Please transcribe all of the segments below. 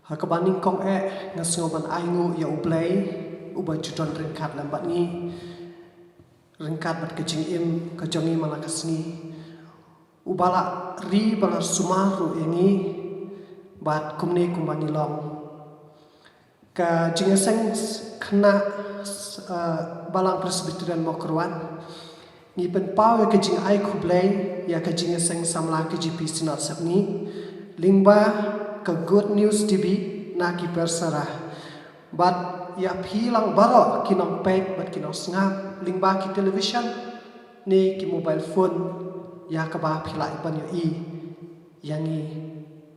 Hakabaning kong ngasingoban aingu ya ublay uba judon ringkat lambat ni ringkat bat kejing im kejongi malakasni ubala ri bala sumaru ini bat kumni kumbani long ka jingaseng kena balang presbyterian mokruan ni penpau ya kejing ai kublay ya kejingaseng samla KGP sinat sabni lingba ke Good News TV na ki persarah bat ya hilang baro kinong pek bat kinong sngap lingba ki television ni ki mobile phone ya ka ba philai ban yo i yangi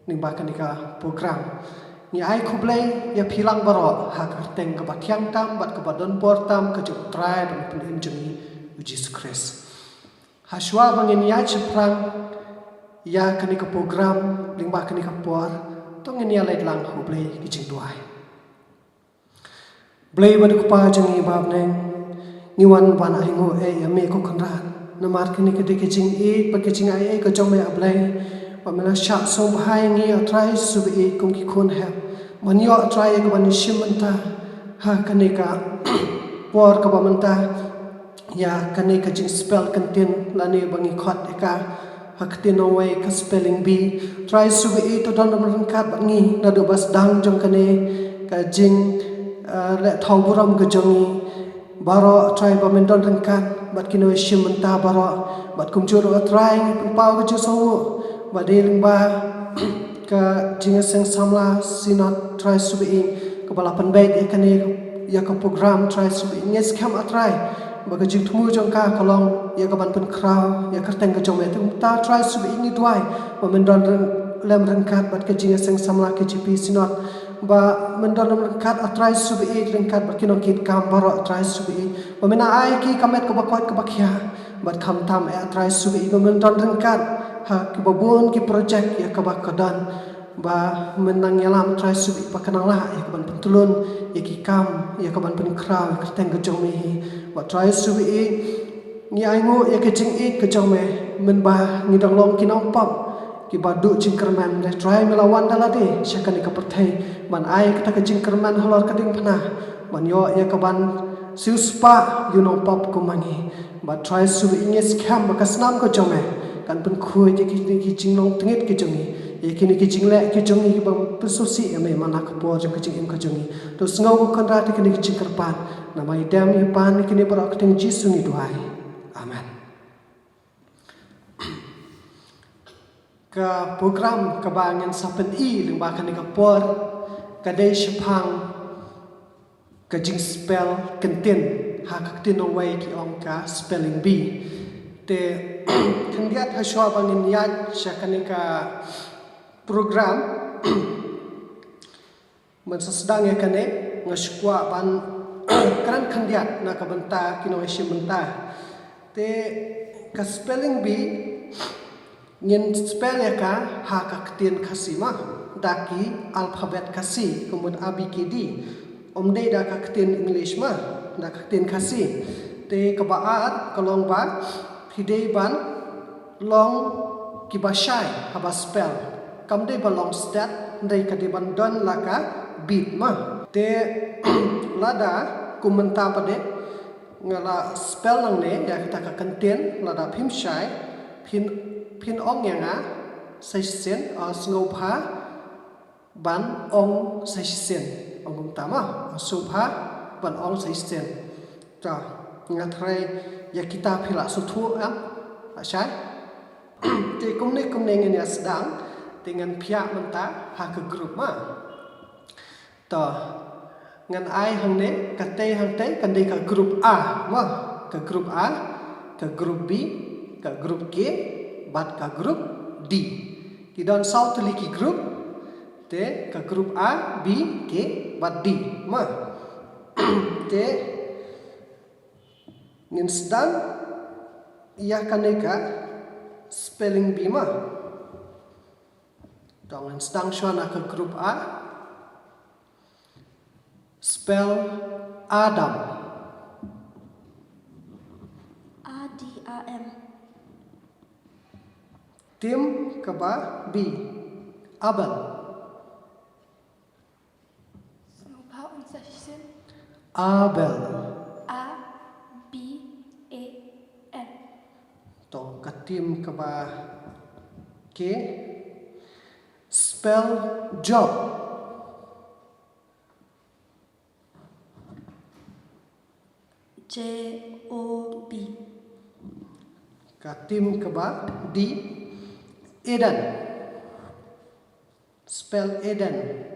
lingba kanika program ni ai kublai ya hilang baro ha ka teng ka ba thiang tam bat ka ba don por tam ka juk try ban pun injeni Jesus Christ haswa bangin ya cheprang ya kanika program lingba kanika por tong ini alai lang hu blay kijing tuai blay badu pa jangi bab neng niwan ban aingo ya me ko kanran namar kini kede kijing pa kijing ai ko jome ablay pamela sha so bhai ngi atrai sub kum ki khon ha manyo atrai ko ban shimanta ha kanika por ka bamanta ya kanika jing spell kantin lani bangi khot eka hakti no way ka spelling bee try subi to don kat bangi na do bas dang jong kane ka jing le thau buram ga jongi baro try ba men don kat bat kino shim menta baro bat kum juro try pau ga ju so ba deling ba ka jing seng samla sinot try subi ka balapan baik kane ya ka program try subi nges kam atrai baga jing thumu jong ka kolong ya ka ban pun kraw ya kerteng ka jong metu ta try subi ini duai ba men don lem rengkat bat ka jing seng samla KGP sinot ba men don rengkat atrai subi rengkat bat kinong kit kam baro atrai subi ba mena ai ki kamet ko bakot ka bakya bat kham tam atrai subi ba men don rengkat ha ki babon ki project ya ka bakadan ba menang yalam try subi pakanang lah ya kaban pentulun ya ki kam ya kaban pen kraw ka teng ka jong me ba try subi ni aingo ya ke jing ka jong me men ba ni dang long kinong pap ki ba du jing kerman le try melawan dalade syakani ka perthai ban ai ka jing kerman holor ka ding phana ban yo ya kaban siuspa you know pap ko mangi ba try subi nges kham ba kasnam ko jong me kan pen khoi je ki jing long tengit ki jong ni kini kijing le kijong ni bang pesusi ame mana kapo jeng kijing im kijong ni to sngau ko kan rat kini kijing kerpan nama idam ni pan kini barak teng jisu ni duai amen ka program kabangan sapen i lembah kani kapor kadai shapang kajing spell kentin hak tin away ki ongka spelling bee te kendiat haswa bangin yat syakanika program mensesedang ya kane ngaskwa ban kran kandiat na kabanta kino benta te ka spelling bee ngin spell ya ka ha ka ktin khasima daki alphabet kasi kemun abkd omde da ka ktin english ma da ka ktin kasi te kabaat kolong ba hidei ban long kibashai haba spell kamde balong stat ndai kadiban don laka beat ma te lada kumenta pade ngala spell nang ne ya kita ka content lada phim shai phin ong yanga saisen snopha ban ong saisen ong tama supha ban ong saisen ta ngathrai ya kita phila suthu am ashai te kumne ngene asdang dengan pihak menta ha ke grup ma to ngan ai hang ne kate hang te kan de ka grup A ma ke grup A ke grup B ke grup G bat ka grup D ki don south liki grup te ke grup A B G bat D ma te ngin sedang ia kaneka spelling B ma Dongan sedang syana ke grup A spell Adam ADAM tim ke ba B Abel Abel. A-B-A-L. To katim ka ba ke spell job. J-O-B. Katim ka ba di Eden. Spell Eden.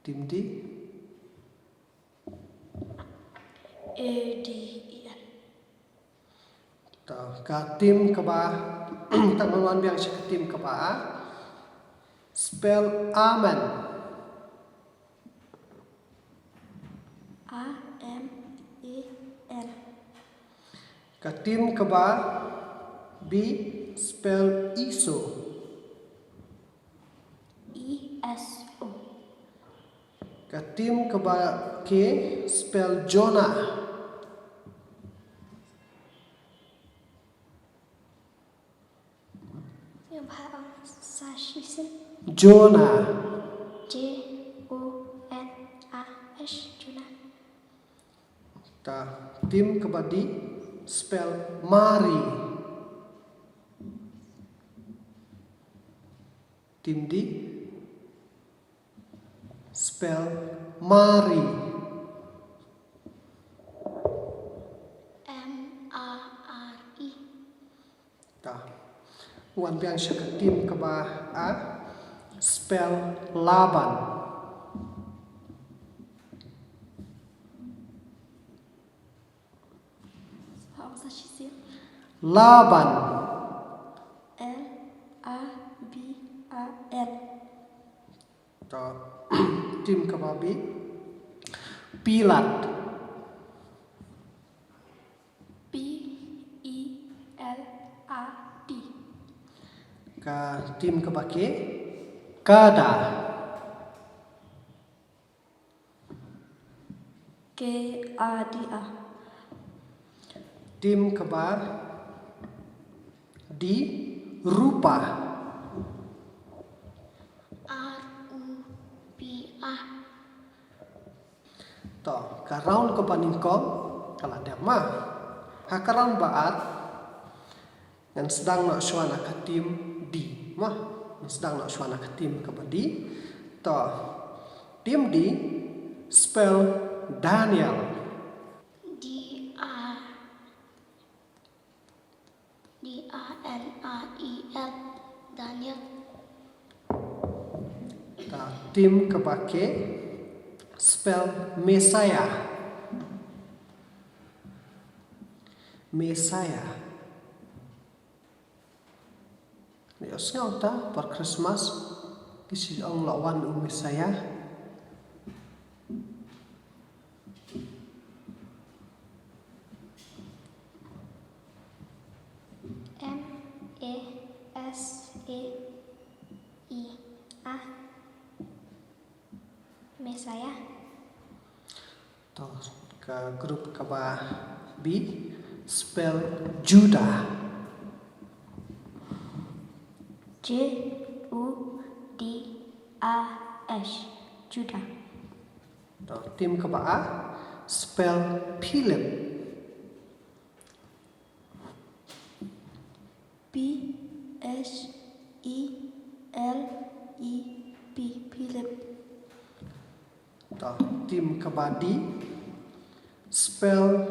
Tim di A-D-E-N. to katim ka ba tak maluan biang siya katim ka ba spell amen. A-M-A-N. Katim ka ba B spell iso. E-S-O. Katim ka ba K spell Jonah. Yung parang sa shisin. Jonah. J-O-N-A-H. Jonah. Ta tim ka ba di spell Mary. Tim di spell Mary. M-A-R-E. Ta wan biang siya katim ka ba spell Laban. Parang sa shisin. Laban. L-A-B-A-N. Ta tim ka ba bi Pilat. P-E-L-A-T. Ka tim ka ba ke Kada. K-A-D-A. Tim ka ba di Rupa. R-U-P-A. To karaun ka ba ningkong kala dama. Hakaran baat ngan sedang nak suana katim di mah. Ngan sedang nak suana katim ka ba di. To tim di spell Daniel. D-A-N-I-E-L. Daniel. Ta tim ka ba ke spell Messiah. Messiah. Nios ngau ta per Christmas kisi ong lawan Messiah. M-A-S-A-I-A. Messiah. To ke grup ka ba B spell Judah. J-U-D-A-H. Judah. To tim ka ba A spell Philip. P-S-E-L-E-P. Philip. To tim ka ba D spell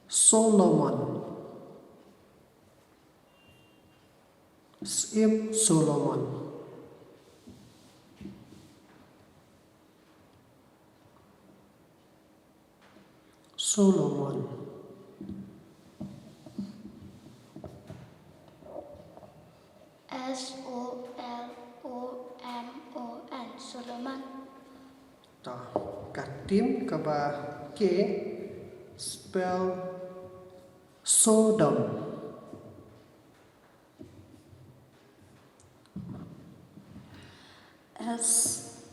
Solomon. Sim Solomon. Solomon. S-O-L-O-M-O-N. Solomon. To katim ka ba K spell Sodom. S-O-D-O-M.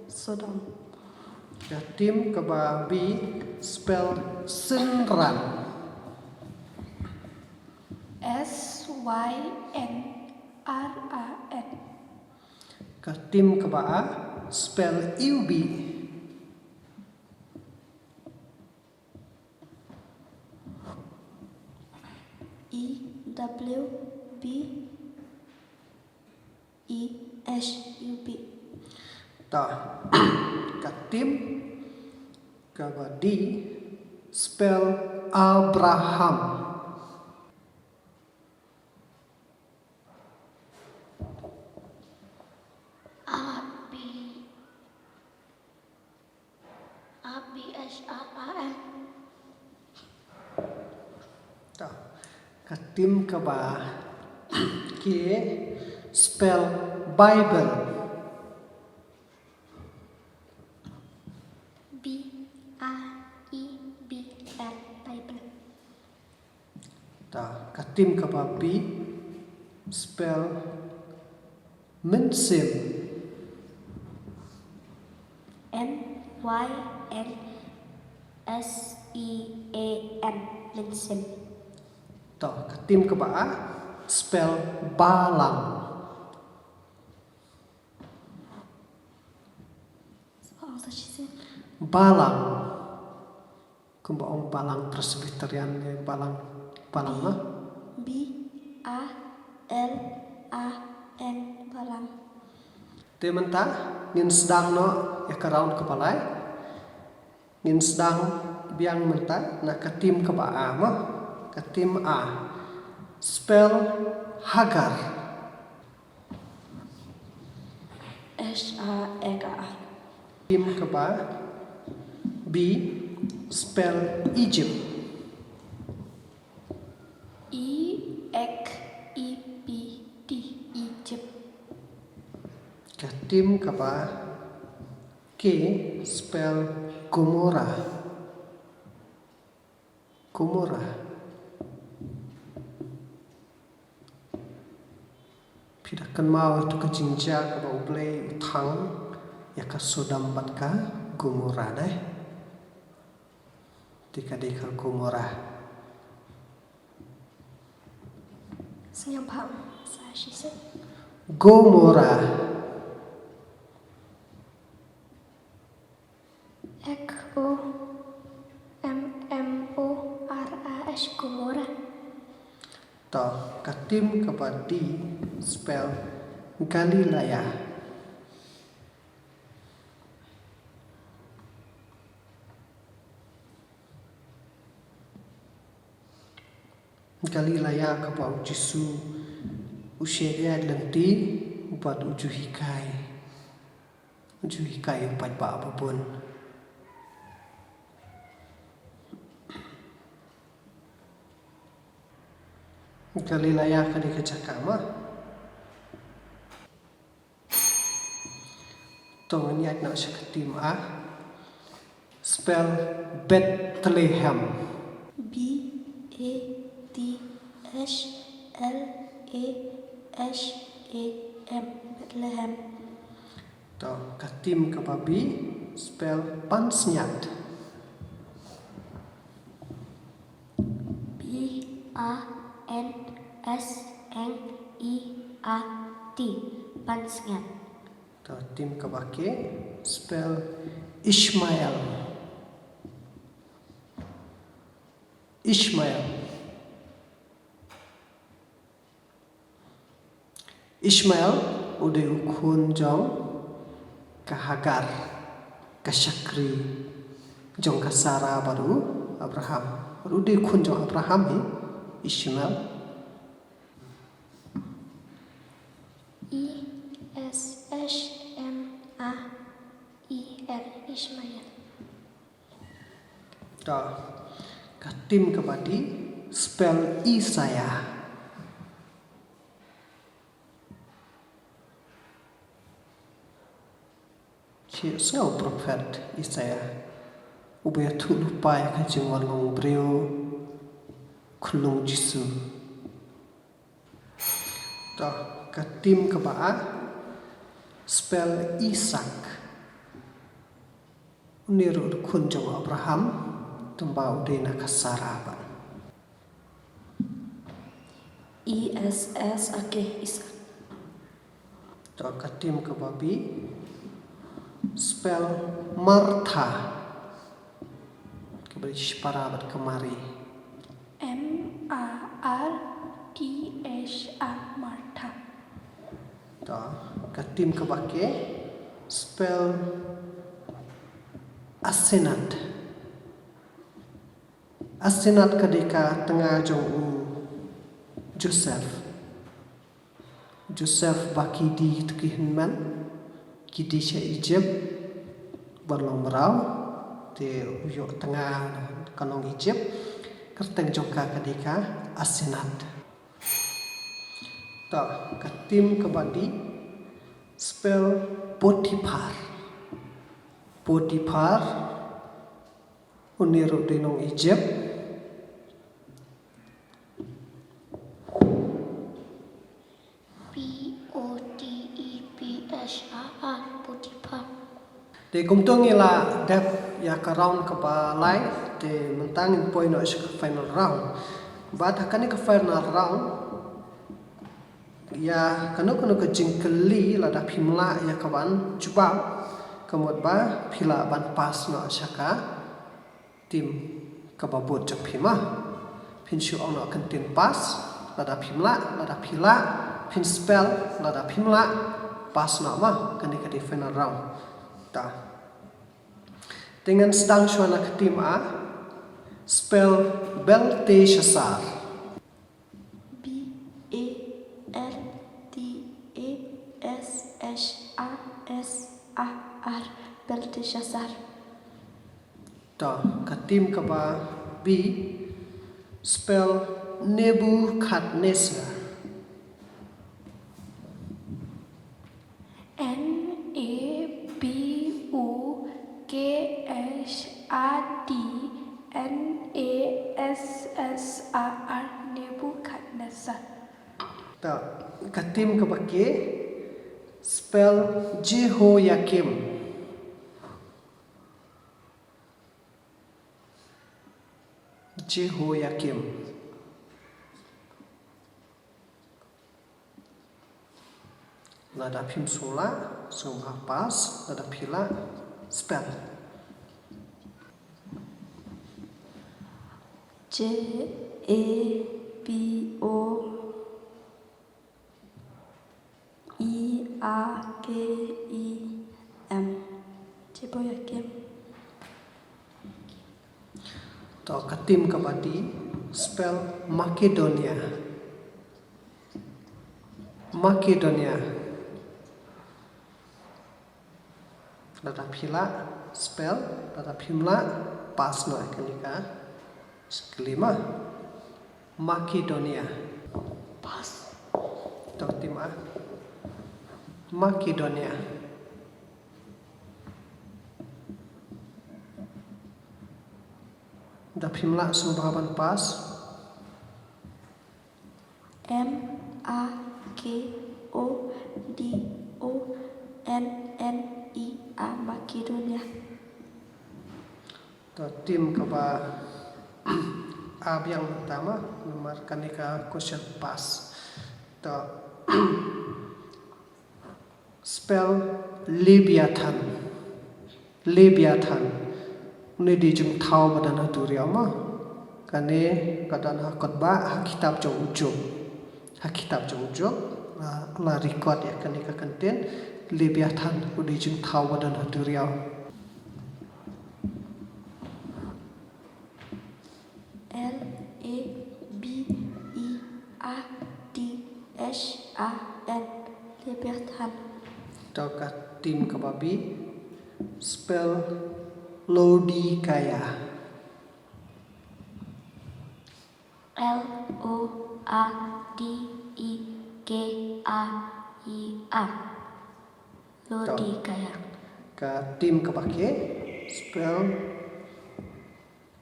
Sodom. Katim ka ba B spell Sinran. SYNRRN. Katim ka ba spell UB. EWBESUB. Ta katim ka ba D spell Abraham. ABSRRN. Ta katim ka ba K spell Bible. BIBL. Bible. Ta katim ka ba B spell Minsim. MYNSEAM. Minsim. Ta katim ka ba spell Balang. What else she said? Balang. Kung baong Balang Presbyterian Balang na. BALAN. Balang. Teman ta ngin sedang no ya karaun kepalai. Ngin sedang biang menta na katim ka ba mo. Katim A. Spell Hagar. SAGR. Katim ka ba B. Spell Egypt. EGPD. Egypt. Katim ka ba K. Spell Gomora. Gomora. Pidakan mau tu ka jinja ka ba ublay utang ya ka Sodom bat ka Gomora deh. Tika deka Gomora. Senyum paham. She said. Gomora. GOMMORAS. Gomora. Ta katim ka ba D. Spell Galilea. Galilea ka ba Jisu usia lenti buat uju hikai. Uju hikai upat ba apapun. Galilea ka di kecakama. Tong niat nak syakatim A. Spell Bethlehem. BATSLASAM. Bethlehem. To katim ka ba B. Spell Pansnyat. BANSNEAT. Pansnyat. To tim ka ba K. Spell Ishmael. Ishmael. Ishmael udah ukun jong ka Hagar ka Syakri jong ka Sarah baru Abraham. Baru udah ukun jong Abraham ni Ishmael. ISHMAEL. Ishmael. To katim ka ba D. Spell Isaiah. Chia sengau prophet Isaiah. Ubaya tu lupa ya ka jingwan long breu kulung Jisu. To katim ka ba A. Spell Isaac. Uniru kun jong Abraham tembau dena ka Sarah ba. ISS okay Isak. To katim ka babi. Spell Martha. Kembali parabat kemari. MARTHA Martha. To katim ka bake. Spell Asenat. Asenat kadika tengah jong Joseph. Joseph baki di tukihin man. Kidi siya Egypt. Berlong merau. Di uyuk tengah kanong Egypt. Kerteng joka kadika Asenat. To katim kabadi. Spell Potiphar. Potiphar uniru dinong Egypt. POTEPHR Potiphar. De kumtung ila dep ya ka round ka balai de mentang point no final round. Bat hakani ka final round ya kanu ka jingkeli la da phimla ya ka ban jubab kamot ba phila ban pas no shaka tim ka babot jak phima phin shu ong no kan tin pas la da phimla la da phila phin spell la da phimla pas no ma kani ka di final round ta dengan sedang suana ke tim a spell Belteshazzar. BELTESHAZZAR Belteshazzar. To katim ka ba B spell Nebuchadnezzar. NEBUCHADNESSAR Nebuchadnezzar. To katim ka ba ke spell Jehoiakim. Jehoiakim. Lada phim sula sumha pas lada phila spell JABOIAKIM Jehoiakim. to katim kabadi spell Makedonia. Makedonia. Lada phila spell lada phimla pas no kanika kelima Makedonia. Pas. To tim a Makedonia. Da phimla subhaban pas MAKODONNIA Makedonia. to tim kaba ab yang pertama nomor kanika question pas to spell Leviathan. Leviathan ni di jung thau badan haturiama kane kadan hakotba hakitab jong ujuk hakitab jong ujuk la record ya kanika kanten Leviathan udi jung thau badan haturiam. LEBIATHAN Leviathan. Tauka tim kababi spell Laodicea. LOADEKAIA Laodicea. Ka tim kabake spell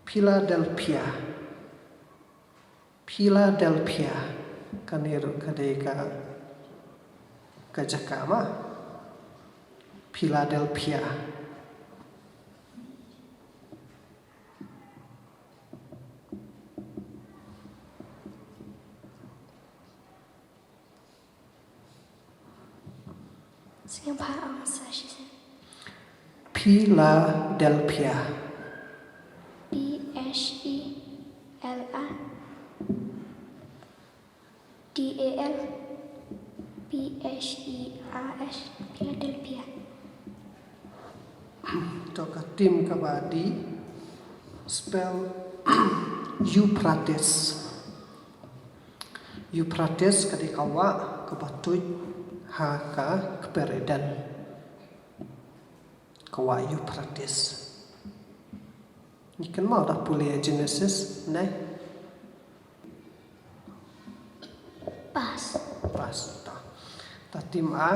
Philadelphia. Philadelphia kaniru kadai ka Jakama Philadelphia. Philadelphia. Philadelphia. Pheladelphia. Philadelphia. Toka tim kabadi spell Euphrates. Euphrates kadikawa kabatuj haka keperedan kawa Euphrates. Ikan mau dah pulih Genesis, ne? Pas. Ta. Ta tim A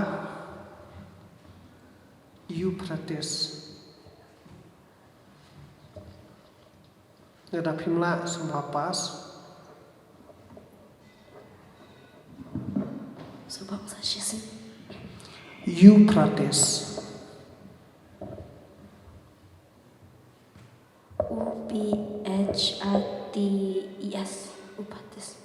Euphrates. Ada pimla semua pas. Sebab saya sih. Euphrates. Uphates. Uphates.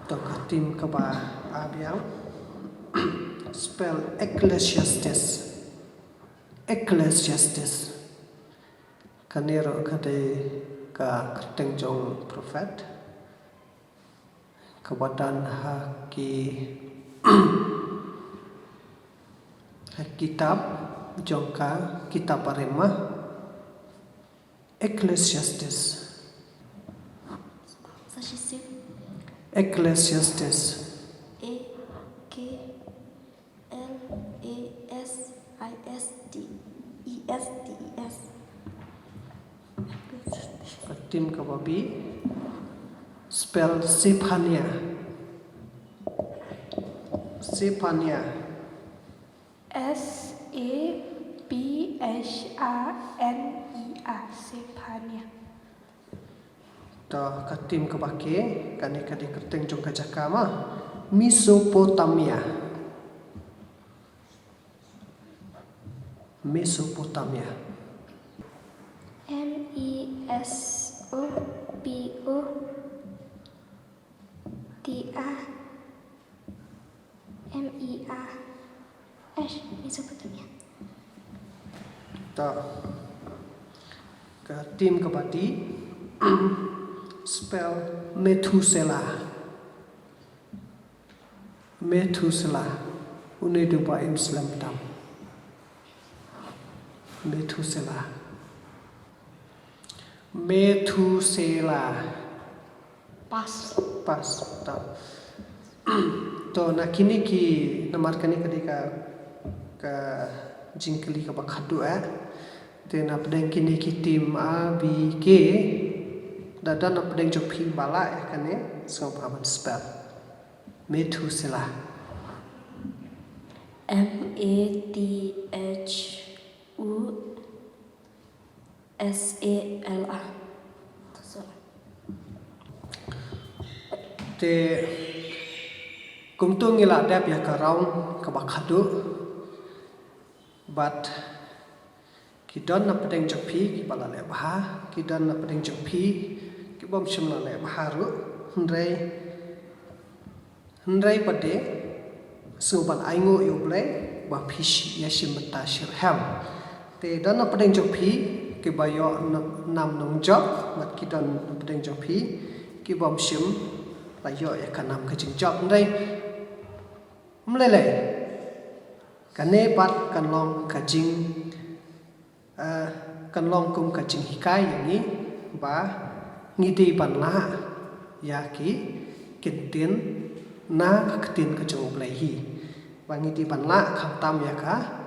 Toka tim kaba abiang spell Ecclesiastes. Ecclesiastes. Kanero kade ka kertengjong prophet. Kawadan kitab jongka kitab Arema Ecclesiastes. Saya sih. Ecclesiastes. Ecclesiastes. Tim kababi spell Sephania. Sephania. Sephania. Sephania. To katim kabake kani kadi kerteng jong kajakama Mesopotamia. Mesopotamia. Mesopotamia. To katim kabati spell Methuselah. Methuselah. Une dupa Islam tam. Methuselah. Methuselah. Pas. Ta. To nakini ki namarkani kadika ka jingkeli ka bakhadu te na pedeng kini ki tim A B K dadan na pedeng jok phi bala kane so paban spell Methuselah. Methusela. Te kumtung ila dap ya karaun ka bakhadu but kidon na pedeng jok phi ki bala le bha kidon na pedeng jok phi ki bom shimla le bharu hnrei pade suban aingo yoble ba phish yashim ta shirham te don na pedeng jok phi ki bayo nam nong jok mat kidon na pedeng jok phi ki bom shim la yo ya kanam ka jing jok hnrei mlele kane pat kan long ka jing kan long kum ka jing hikai yang ni ba ngidi ban la ya ki kintin na ka kitin ka jong blai hi ba ngidi ban la kham tam ya ka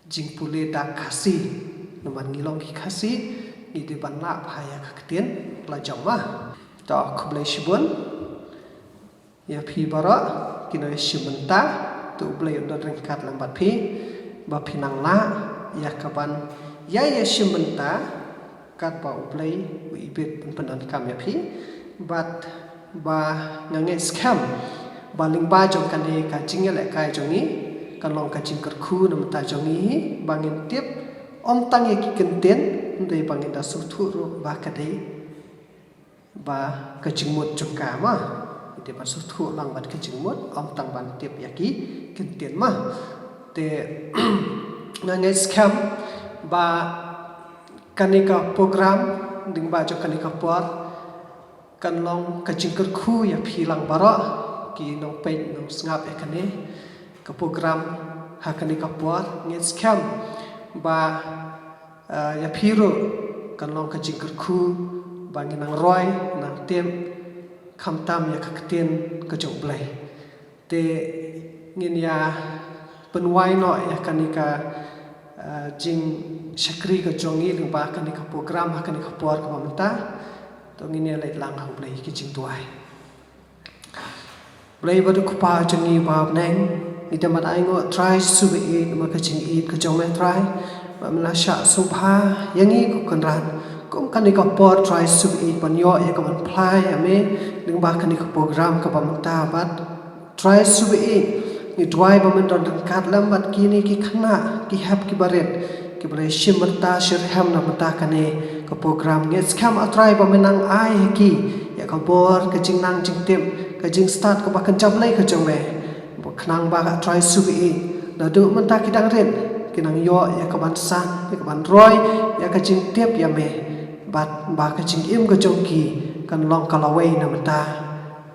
jing pule da khasi naman ngilong ki khasi ngidi ban la pha ya ka kitin la jong ma to khublai shibun ya phi bara kino shimenta tu blai undon ringkat lambat phi ba pinang la ya kaban ya shimenta kat ba uplay ibet penan kam ya phi but ba ngange scam baling ba jong kane ka jingele kai jongi kalong ka jing kerku nam ta jongi bangin tip om tang ye ki kenten ndai bangin da su thu ro ba ka dei ba ka jingmut jong ka ma tiap ban suthu lang bat ke jingmut om tang ban tiap yaki kintien ma te nangai scam ba kanika program ding ba jo kanika por kan long ka jingker khu ya philang bara ki nong pe nong ngap ekane ka program ha kanika por ngai scam ba ya phiro kan long ka jingker khu bagi nang roi nang tem kham tam ya kakten ka jong blai te ngin ya penwai no ya kanika jing syakri ka jongi ling ba kanika program ha kanika por ka pamenta to ngin ya lai lang ha blai ki jing tuai blai ba du pa jongi ba neng ni ta mat ai ngo try su be ma ka jing e ka jong me try ba mala sha su pha yangi ko kan ran cũng kan ka por try sub e panyo e ka man plai ame ning ba kan ka program ka pamta bat try sub e ni dwai ba man don kat lam bat kini ki khna ki hap ki baret ki bare shimata shir ham na mata kane ka program nge scam a try ba menang ai ki ya ka por ka jing nang jing tem ka jing start ka ba kan jam lai ka jong me ba khnang ba ka try sub e na du man ta ki dang ren ki nang yo ya ka ban san ya ka ban roi ya ka jing tep ya me bat ba ka jing im ka jong ki kan long ka lawai na mata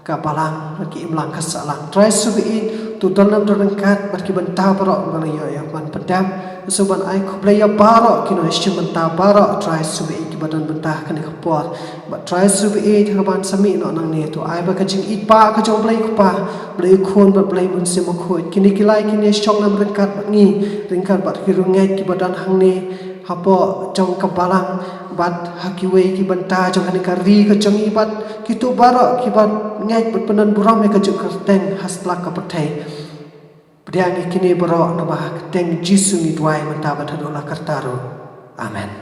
ka balang ki im lang ka salang try su bi tu dol nam dol kat bat ki ban ta baro ban yo ya ban padam so ban ai ko play ya baro ki no shim ban ta baro try su bi ki badan ban ta kan ka por but try su bi ka ban sami no nang ne to ai ba ka jing it pa ka jong play ko pa play khon ba play mun se mo khoi kini ki lai kini shong nam ren kat ba ngi ren kat bat ki rungai ki badan hang ne hapo jong ka balang bat hakiwe ki banta jong ani kari ka jong ibat ki tu baro ki bat ngai bat penan buram ka jong kerteng hasla ka pathai pediang kini baro na ba teng jisu ni dwai manta bat hadola kartaro amen.